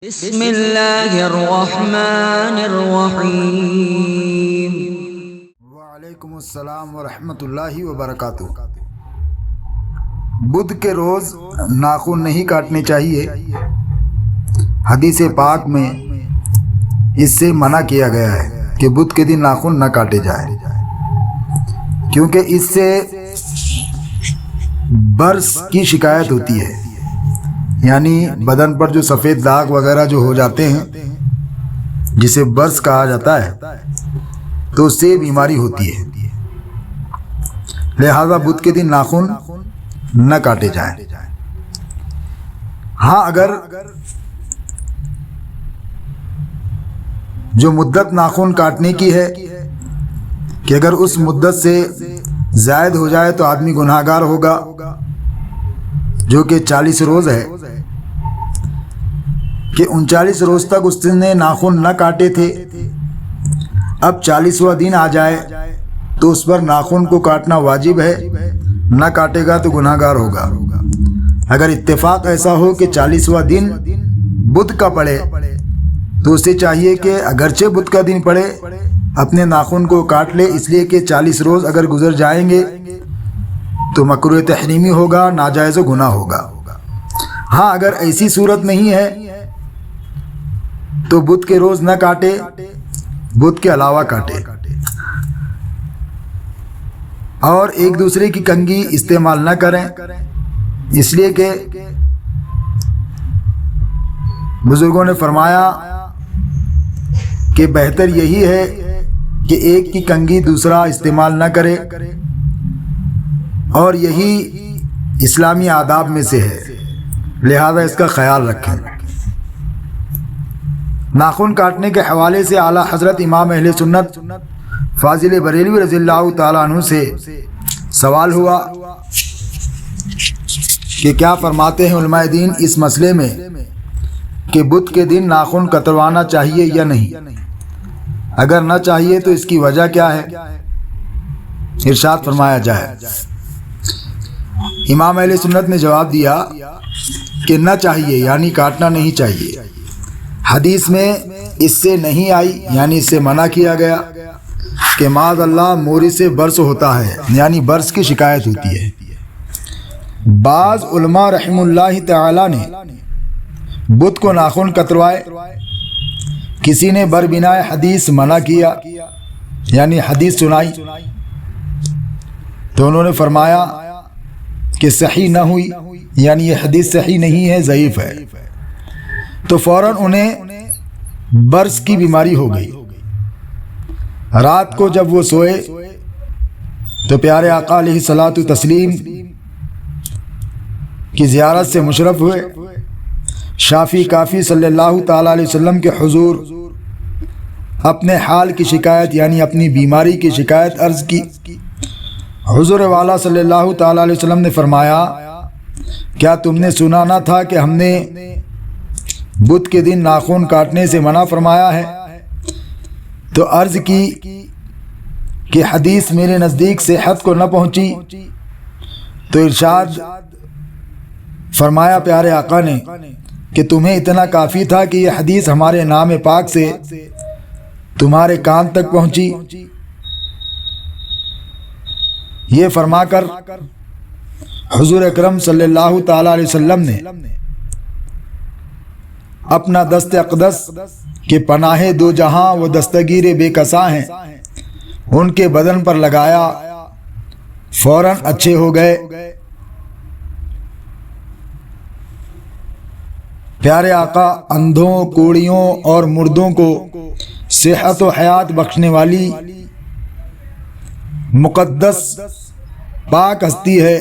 بسم اللہ الرحمن الرحیم۔ وعلیکم السلام ورحمۃ اللہ وبرکاتہ۔ بدھ کے روز ناخن نہیں کاٹنے چاہیے۔ حدیث پاک میں اس سے منع کیا گیا ہے کہ بدھ کے دن ناخن نہ کاٹے جائے، کیونکہ اس سے برس کی شکایت ہوتی ہے، یعنی بدن پر جو سفید داغ وغیرہ جو ہو جاتے ہیں جسے برس کہا جاتا ہے، تو اس سے بیماری ہوتی ہے۔ لہذا بدھ کے دن ناخن نہ کاٹے جائیں۔ ہاں، اگر جو مدت ناخن کاٹنے کی ہے کہ اگر اس مدت سے زائد ہو جائے تو آدمی گناہگار ہوگا، جو کہ 40 روز ہے، کہ 39 روز تک اس نے ناخن نہ کاٹے تھے، اب 40واں دن آ جائے تو اس پر ناخن کو کاٹنا واجب ہے، نہ کاٹے گا تو گناہگار ہوگا۔ اگر اتفاق ایسا ہو کہ 40واں دن بدھ کا پڑے تو اسے چاہیے کہ اگرچہ بدھ کا دن پڑے اپنے ناخن کو کاٹ لے، اس لیے کہ 40 روز اگر گزر جائیں گے تو مکروہ تحریمی ہوگا، ناجائز و گناہ ہوگا۔ ہاں، اگر ایسی صورت نہیں ہے تو بدھ کے روز نہ کاٹے، بدھ کے علاوہ کاٹے، اور ایک دوسرے کی کنگھی استعمال نہ کریں، اس لیے کہ بزرگوں نے فرمایا کہ بہتر یہی ہے کہ ایک کی کنگھی دوسرا استعمال نہ کرے، اور یہی اسلامی آداب میں سے ہے، لہذا اس کا خیال رکھیں۔ ناخن کاٹنے کے حوالے سے اعلیٰ حضرت امام اہل سنت فاضل بریلوی رضی اللہ تعالیٰ عنہ سے سوال ہوا کہ کیا فرماتے ہیں علماء دین اس مسئلے میں کہ بدھ کے دن ناخن کتروانا چاہیے یا نہیں؟ اگر نہ چاہیے تو اس کی وجہ کیا ہے؟ ارشاد فرمایا جائے۔ امام اہل سنت نے جواب دیا کہ نہ چاہیے، یعنی کاٹنا نہیں چاہیے۔ حدیث میں اس سے نہیں آئی، یعنی اس سے منع کیا گیا کہ معاذ اللہ موری سے برس ہوتا ہے، یعنی برس کی شکایت ہوتی ہے۔ بعض علماء رحم اللہ تعالی نے بدھ کو ناخن کتروائے، کسی نے بربنائے حدیث منع کیا، یعنی حدیث سنائی تو انہوں نے فرمایا کہ صحیح نہ ہوئی، یعنی یہ حدیث صحیح نہیں ہے، ضعیف ہے، تو فوراً انہیں برس کی بیماری ہو گئی۔ رات کو جب وہ سوئے تو پیارے آقا علیہ الصلاۃ والتسلیم کی زیارت سے مشرف ہوئے، شافی کافی صلی اللہ تعالیٰ علیہ وسلم کے حضور اپنے حال کی شکایت، یعنی اپنی بیماری کی شکایت عرض کی۔ حضور والا صلی اللہ تعالیٰ علیہ وسلم نے فرمایا، کیا تم نے سنا نہ تھا کہ ہم نے بدھ کے دن ناخن کاٹنے سے منع فرمایا ہے؟ تو عرض کی کہ حدیث میرے نزدیک صحت کو نہ پہنچی، تو ارشاد فرمایا پیارے آقا نے کہ تمہیں اتنا کافی تھا کہ یہ حدیث ہمارے نام پاک سے تمہارے کان تک پہنچی۔ یہ فرما کر حضور اکرم صلی اللہ تعالیٰ علیہ وسلم نے اپنا دست اقدس کہ پناہ دو جہاں وہ دستگیر بے کساں ہیں ان کے بدن پر لگایا، فوراً اچھے ہو گئے۔ پیارے آقا اندھوں، کوڑیوں اور مردوں کو صحت و حیات بخشنے والی مقدس پاک ہستی ہے۔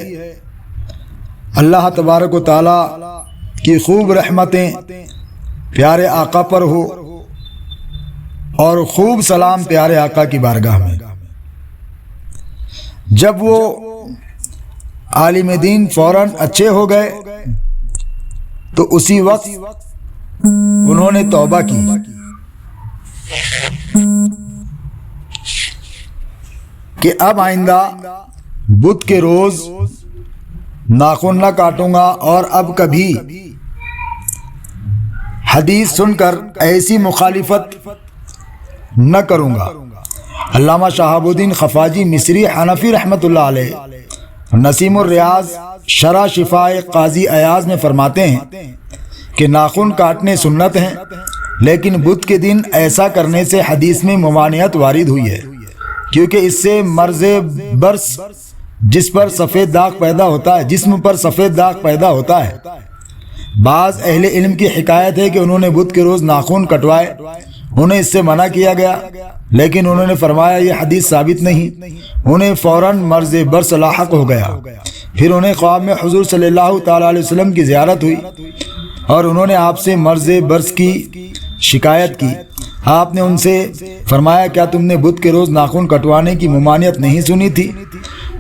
اللہ تبارک و تعالی کی خوب رحمتیں پیارے آقا پر ہو، اور خوب سلام پیارے آقا کی بارگاہ میں۔ جب وہ عالم دین فوراً اچھے ہو گئے تو اسی وقت انہوں نے توبہ کی کہ اب آئندہ بدھ کے روز ناخن نہ کاٹوں گا، اور اب کبھی حدیث سن کر ایسی مخالفت نہ کروں گا۔ علامہ شہاب الدین خفاجی مصری حنفی رحمۃ اللہ علیہ نسیم الریاض شرح شفاء قاضی ایاز میں فرماتے ہیں کہ ناخن کاٹنے سنت ہیں، لیکن بدھ کے دن ایسا کرنے سے حدیث میں ممانعت وارد ہوئی ہے، کیونکہ اس سے مرض برس جسم پر سفید داغ پیدا ہوتا ہے۔ بعض اہل علم کی حکایت ہے کہ انہوں نے بدھ کے روز ناخن کٹوائے، انہیں اس سے منع کیا گیا، لیکن انہوں نے فرمایا یہ حدیث ثابت نہیں۔ انہیں فوراً مرض برس لاحق ہو گیا۔ پھر انہیں خواب میں حضور صلی اللہ تعالیٰ علیہ وسلم کی زیارت ہوئی اور انہوں نے آپ سے مرض برس کی شکایت کی۔ آپ نے ان سے فرمایا کیا تم نے بدھ کے روز ناخن کٹوانے کی ممانعت نہیں سنی تھی؟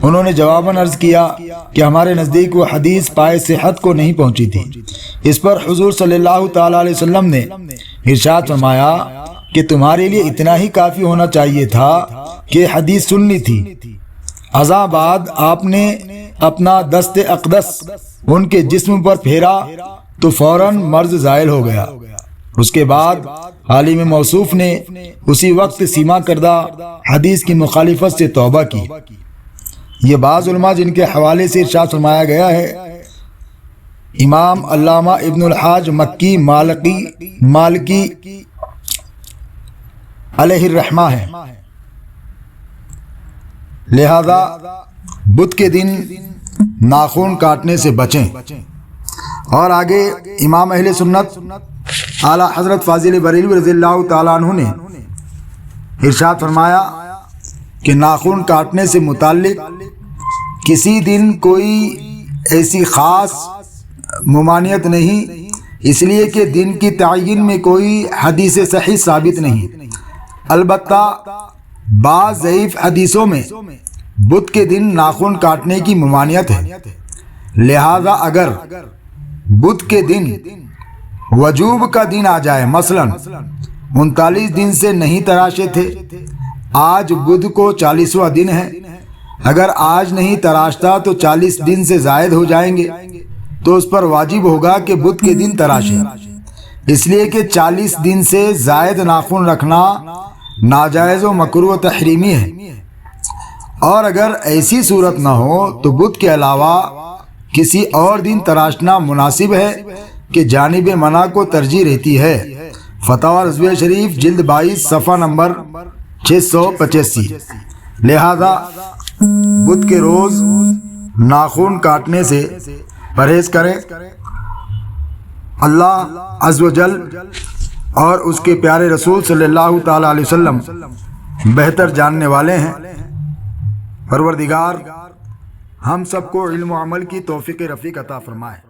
انہوں نے جواباً عرض کیا کہ ہمارے نزدیک وہ حدیث پائے صحت کو نہیں پہنچی تھی۔ اس پر حضور صلی اللہ تعالیٰ علیہ وسلم نے ارشاد فرمایا کہ تمہارے لیے اتنا ہی کافی ہونا چاہیے تھا کہ حدیث سننی تھی۔ ازاں بعد آپ نے اپنا دست اقدس ان کے جسم پر پھیرا تو فوراً مرض زائل ہو گیا۔ اس کے بعد عالم موصوف نے اسی وقت سیما کردہ حدیث کی مخالفت سے توبہ کی۔ یہ بعض علماء جن کے حوالے سے ارشاد فرمایا گیا ہے، امام علامہ ابن الحاج مکی مالکی علیہ الرحمہ ہے۔ لہذا بدھ کے دن ناخن کاٹنے سے بچیں۔ اور آگے امام اہل سنت اعلیٰ حضرت فاضل بریلوی رضی اللہ تعالیٰ عنہ نے ارشاد فرمایا کہ ناخن کاٹنے سے متعلق کسی دن کوئی ایسی خاص ممانعت نہیں، اس لیے کہ دن کی تعین میں کوئی حدیث صحیح ثابت نہیں۔ البتہ بعض ضعیف حدیثوں میں بدھ کے دن ناخن کاٹنے کی ممانعت ہے، لہذا اگر بدھ کے دن وجوب کا دن آ جائے، مثلا 39 دن سے نہیں تراشے تھے، آج بدھ کو 40واں دن ہے، اگر آج نہیں تراشتا تو 40 دن سے زائد ہو جائیں گے، تو اس پر واجب ہوگا کہ بدھ کے دن تراشے، اس لیے کہ 40 دن سے زائد ناخن رکھنا ناجائز و مکروہ و تحریمی ہے۔ اور اگر ایسی صورت نہ ہو تو بدھ کے علاوہ کسی اور دن تراشنا مناسب ہے کہ جانب منع کو ترجیح رہتی ہے۔ فتاوی رضویہ شریف جلد 22 صفحہ نمبر 685۔ لہذا بدھ کے روز ناخن کاٹنے سے پرہیز کریں۔ اللہ عز و جل اور اس کے پیارے رسول صلی اللہ تعالیٰ علیہ وسلم بہتر جاننے والے ہیں۔ پروردگار ہم سب کو علم و عمل کی توفیق رفیق عطا فرمائے۔